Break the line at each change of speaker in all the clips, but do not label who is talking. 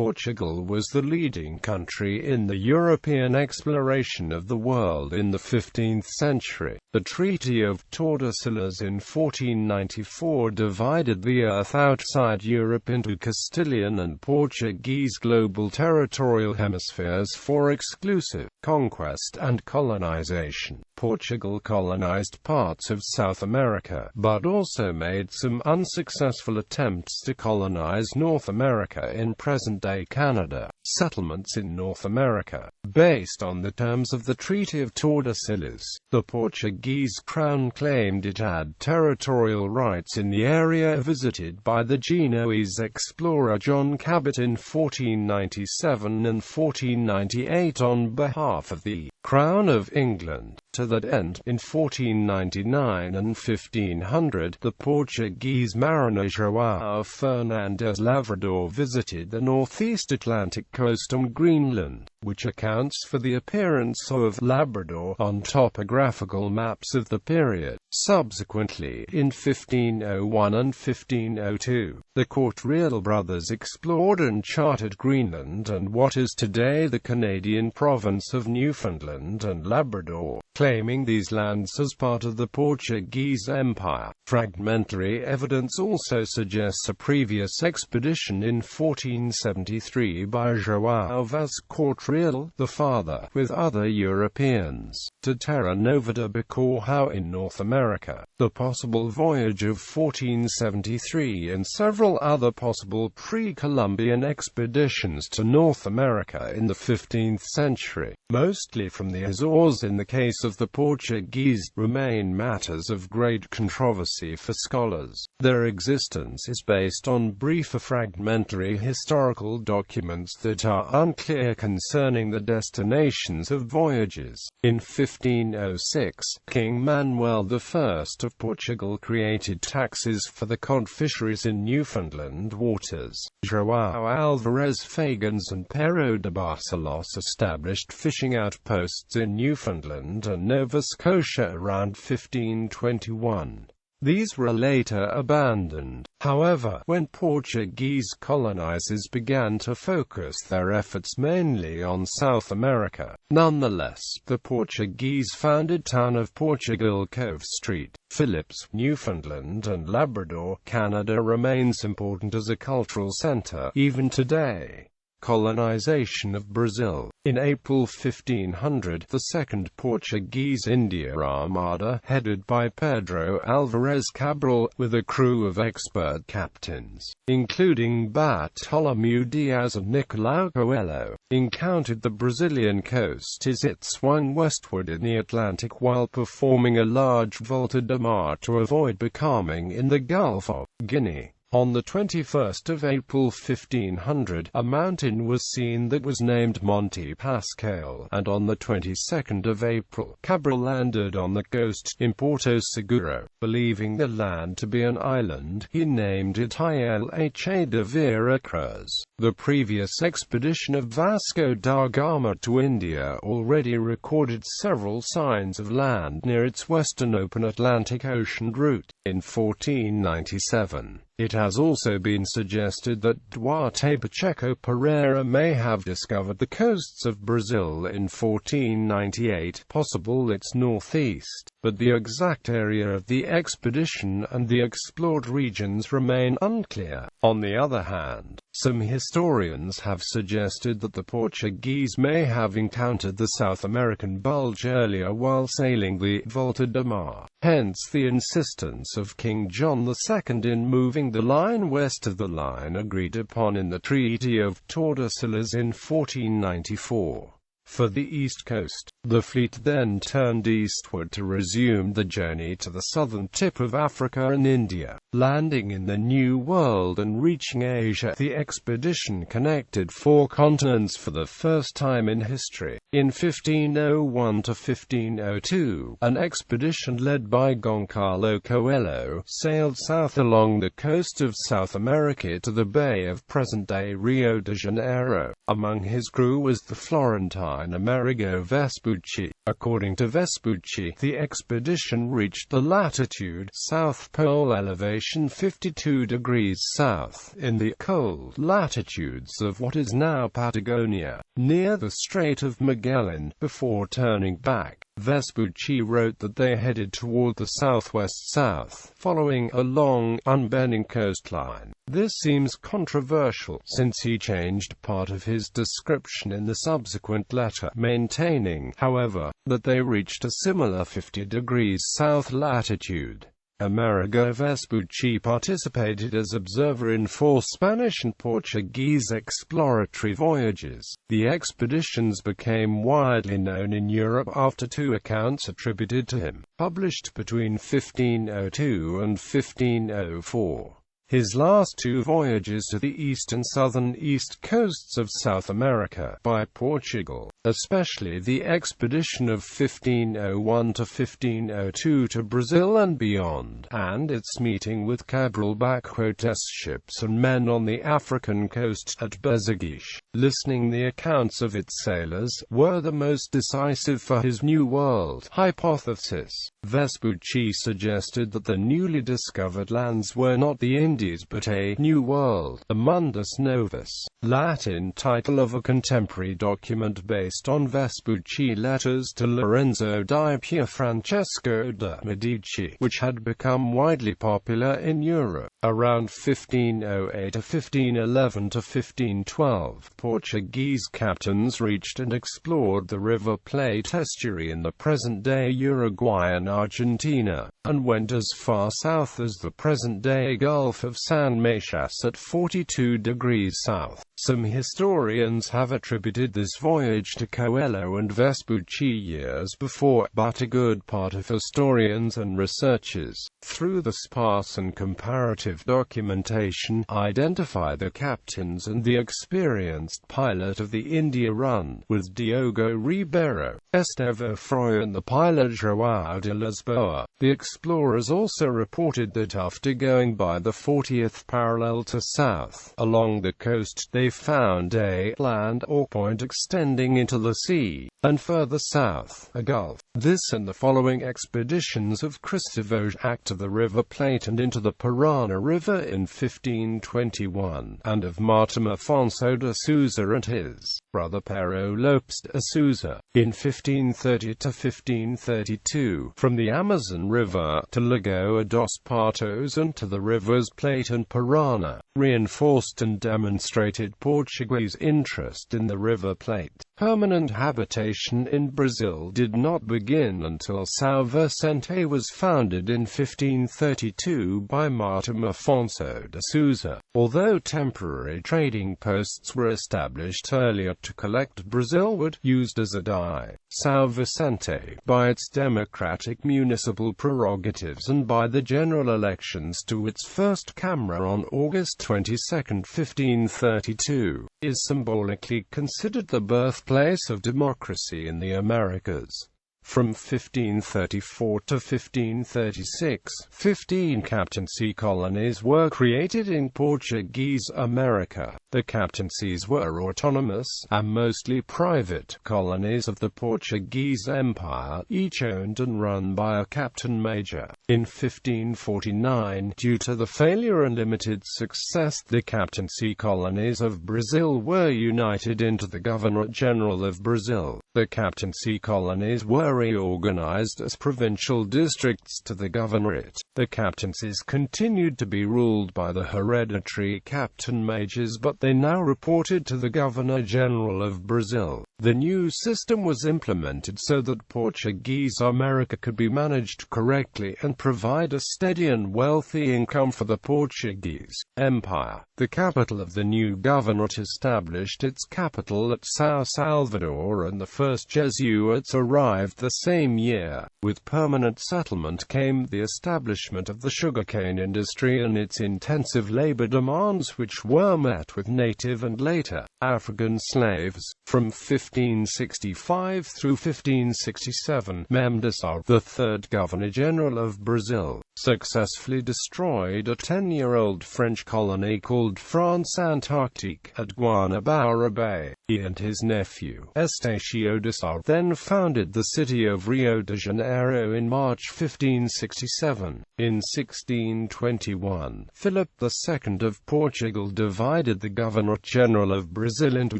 Portugal was the leading country in the European exploration of the world in the 15th century. The Treaty of Tordesillas in 1494 divided the earth outside Europe into Castilian and Portuguese global territorial hemispheres for exclusive conquest and colonization. Portugal colonized parts of South America, but also made some unsuccessful attempts to colonize North America in present-day Canada. Settlements in North America, based on the terms of the Treaty of Tordesillas, the Portuguese crown claimed it had territorial rights in the area visited by the Genoese explorer John Cabot in 1497 and 1498 on behalf of the Crown of England. To that end, in 1499 and 1500, the Portuguese mariner João Fernandes Lavrador visited the northeast Atlantic coast on Greenland, which accounts for the appearance of Labrador on topographical maps of the period. Subsequently, in 1501 and 1502, the Cortereal brothers explored and charted Greenland and what is today the Canadian province of Newfoundland and Labrador, claiming these lands as part of the Portuguese Empire. Fragmentary evidence also suggests a previous expedition in 1473 by João Vaz Cortereal, the father, with other Europeans, to Terra Nova de Bacurau in North America. The possible voyage of 1473 and several other possible pre-Columbian expeditions to North America in the 15th century, mostly from the Azores in the case of the Portuguese, remain matters of great controversy for scholars. Their existence is based on briefer fragmentary historical documents that are unclear concerning the destinations of voyages. In 1506, King Manuel I of Portugal created taxes for the cod fisheries in Newfoundland waters. João Álvares Fagans and Pero de Barcelos established fishing outposts in Newfoundland and Nova Scotia around 1521. These were later abandoned, however, when Portuguese colonizers began to focus their efforts mainly on South America. Nonetheless, the Portuguese founded town of Portugal Cove Street, Phillips, Newfoundland and Labrador, Canada remains important as a cultural center even today. Colonization of Brazil. In April 1500, the Second Portuguese India Armada, headed by Pedro Álvares Cabral, with a crew of expert captains, including Bartolomeu Dias and Nicolau Coelho, encountered the Brazilian coast as it swung westward in the Atlantic while performing a large volta de mar to avoid becalming in the Gulf of Guinea. On the 21st of April 1500, a mountain was seen that was named Monte Pascal, and on the 22nd of April, Cabral landed on the coast in Porto Seguro. Believing the land to be an island, he named it Ilha de Vera Cruz. The previous expedition of Vasco da Gama to India already recorded several signs of land near its western open Atlantic Ocean route. In 1497, it has also been suggested that Duarte Pacheco Pereira may have discovered the coasts of Brazil in 1498, possible its northeast, but the exact area of the expedition and the explored regions remain unclear. On the other hand, some historians have suggested that the Portuguese may have encountered the South American bulge earlier while sailing the Volta de Mar, hence the insistence of King John II in moving the line west of the line agreed upon in the Treaty of Tordesillas in 1494. For the east coast, the fleet then turned eastward to resume the journey to the southern tip of Africa and India, landing in the New World and reaching Asia. The expedition connected 4 continents for the first time in history. In 1501 to 1502, an expedition led by Goncalo Coelho sailed south along the coast of South America to the bay of present-day Rio de Janeiro. Among his crew was the Florentine Amerigo Vespucci. According to Vespucci, the expedition reached the latitude South Pole elevation station 52 degrees south, in the cold latitudes of what is now Patagonia, near the Strait of Magellan. Before turning back, Vespucci wrote that they headed toward the southwest-south, following a long, unbending coastline. This seems controversial, since he changed part of his description in the subsequent letter, maintaining, however, that they reached a similar 50 degrees south latitude. Amerigo Vespucci participated as observer in 4 Spanish and Portuguese exploratory voyages. The expeditions became widely known in Europe after 2 accounts attributed to him, published between 1502 and 1504. His last 2 voyages to the east and southern east coasts of South America by Portugal, especially the expedition of 1501 to 1502 to Brazil and beyond, and its meeting with Cabral Cortes ships and men on the African coast at Bezaguiche, listening the accounts of its sailors, were the most decisive for his New World hypothesis. Vespucci suggested that the newly discovered lands were not the Indies but a New World, the Mundus Novus, Latin title of a contemporary document based on Vespucci letters to Lorenzo di Pierfrancesco de' Medici, which had become widely popular in Europe. Around 1508 to 1511 to 1512, Portuguese captains reached and explored the River Plate estuary in the present-day Uruguay and Argentina, and went as far south as the present-day Gulf of San Matías at 42 degrees south. Some historians have attributed this voyage to Coelho and Vespucci years before, but a good part of historians and researchers, through the sparse and comparative documentation, identify the captains and the experienced pilot of the India run, with Diogo Ribeiro, Estevão Froy and the pilot João de Lisboa. The explorers also reported that after going by the 40th parallel to south, along the coast they found a land or point extending into the sea, and further south, a gulf. This and the following expeditions of Cristóvão Jacques to the River Plate and into the Parana River in 1521, and of Martim Afonso de Sousa and his brother Pero Lopes de Sousa, in 1530 to 1532, from the Amazon River to Lagoa dos Patos and to the rivers Plate and Parana, reinforced and demonstrated Portuguese interest in the River Plate. Permanent habitation in Brazil did not begin until São Vicente was founded in 1532 by Martim Afonso de Sousa. Although temporary trading posts were established earlier to collect Brazil wood used as a dye, São Vicente, by its democratic municipal prerogatives and by the general elections to its first Câmara on August 22, 1532, is symbolically considered the birthplace of democracy in the Americas. From 1534 to 1536, 15 captaincy colonies were created in Portuguese America. The captaincies were autonomous, and mostly private, colonies of the Portuguese Empire, each owned and run by a captain major. In 1549, due to the failure and limited success, the captaincy colonies of Brazil were united into the Governor-General of Brazil. The captaincy colonies were reorganized as provincial districts to the governorate. The captaincies continued to be ruled by the hereditary captain majors, but they now reported to the Governor-General of Brazil. The new system was implemented so that Portuguese America could be managed correctly and provide a steady and wealthy income for the Portuguese Empire. The capital of the new governorate established its capital at São Salvador, and the first Jesuits arrived the same year. With permanent settlement came the establishment of the sugarcane industry and its intensive labor demands, which were met with native and later African slaves. From 1565 through 1567, Mem de Sá, the third Governor-General of Brazil, successfully destroyed a 10-year-old French colony called France Antarctique at Guanabara Bay. He and his nephew, Estacio de Sá, then founded the city of Rio de Janeiro in March 1567. In 1621, Philip II of Portugal divided the Governor-General of Brazil into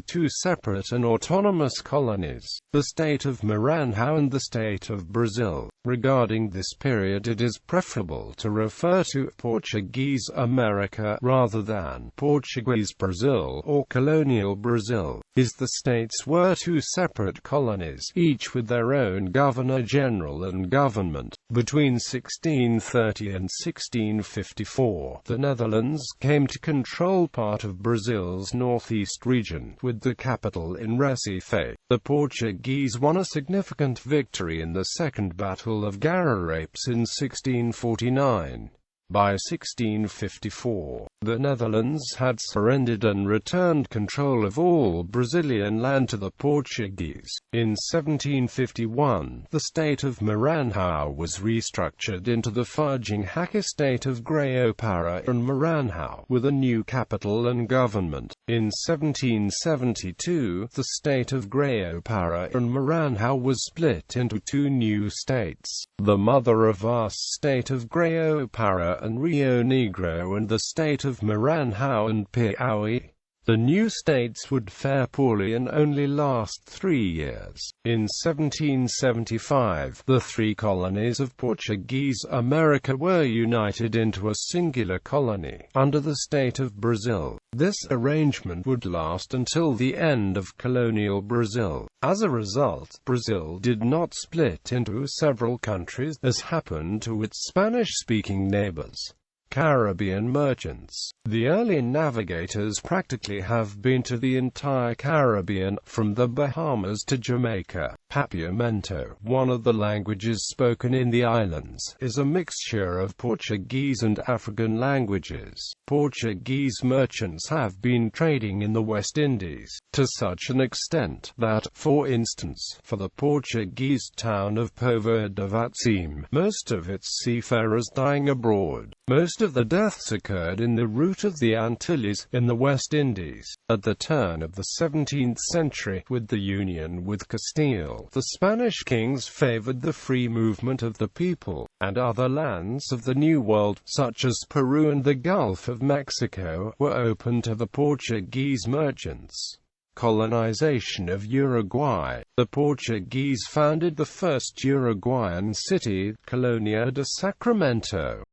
two separate and autonomous colonies, the state of Maranhão and the state of Brazil. Regarding this period, it is preferable to refer to Portuguese America rather than Portuguese Brazil or colonial Brazil, as the states were two separate colonies, each with their own governor-general and government. Between 1630 and 1654, the Netherlands came to control part of Brazil's northeast region, with the capital in Recife. The Portuguese won a significant victory in the Second Battle of Gararapes in 1649. By 1654, the Netherlands had surrendered and returned control of all Brazilian land to the Portuguese. In 1751, the state of Maranhão was restructured into the fudging Hacker state of Grão-Pará and Maranhão, with a new capital and government. In 1772, the state of Grão-Pará and Maranhão was split into two new states, the mother of us state of Grão-Pará and Rio Negro, and the state of Maranhão and Piauí. The new states would fare poorly and only last 3 years. In 1775, the three colonies of Portuguese America were united into a singular colony, under the state of Brazil. This arrangement would last until the end of colonial Brazil. As a result, Brazil did not split into several countries, as happened to its Spanish-speaking neighbors. Caribbean merchants. The early navigators practically have been to the entire Caribbean, from the Bahamas to Jamaica. Papiamento, one of the languages spoken in the islands, is a mixture of Portuguese and African languages. Portuguese merchants have been trading in the West Indies, to such an extent that, for instance, for the Portuguese town of Povoa de Varzim, most of its seafarers dying abroad. Most of the deaths occurred in the route of the Antilles, in the West Indies. At the turn of the 17th century, with the union with Castile, the Spanish kings favored the free movement of the people, and other lands of the New World, such as Peru and the Gulf of Mexico, were open to the Portuguese merchants. Colonization of Uruguay. The Portuguese founded the first Uruguayan city, Colonia de Sacramento,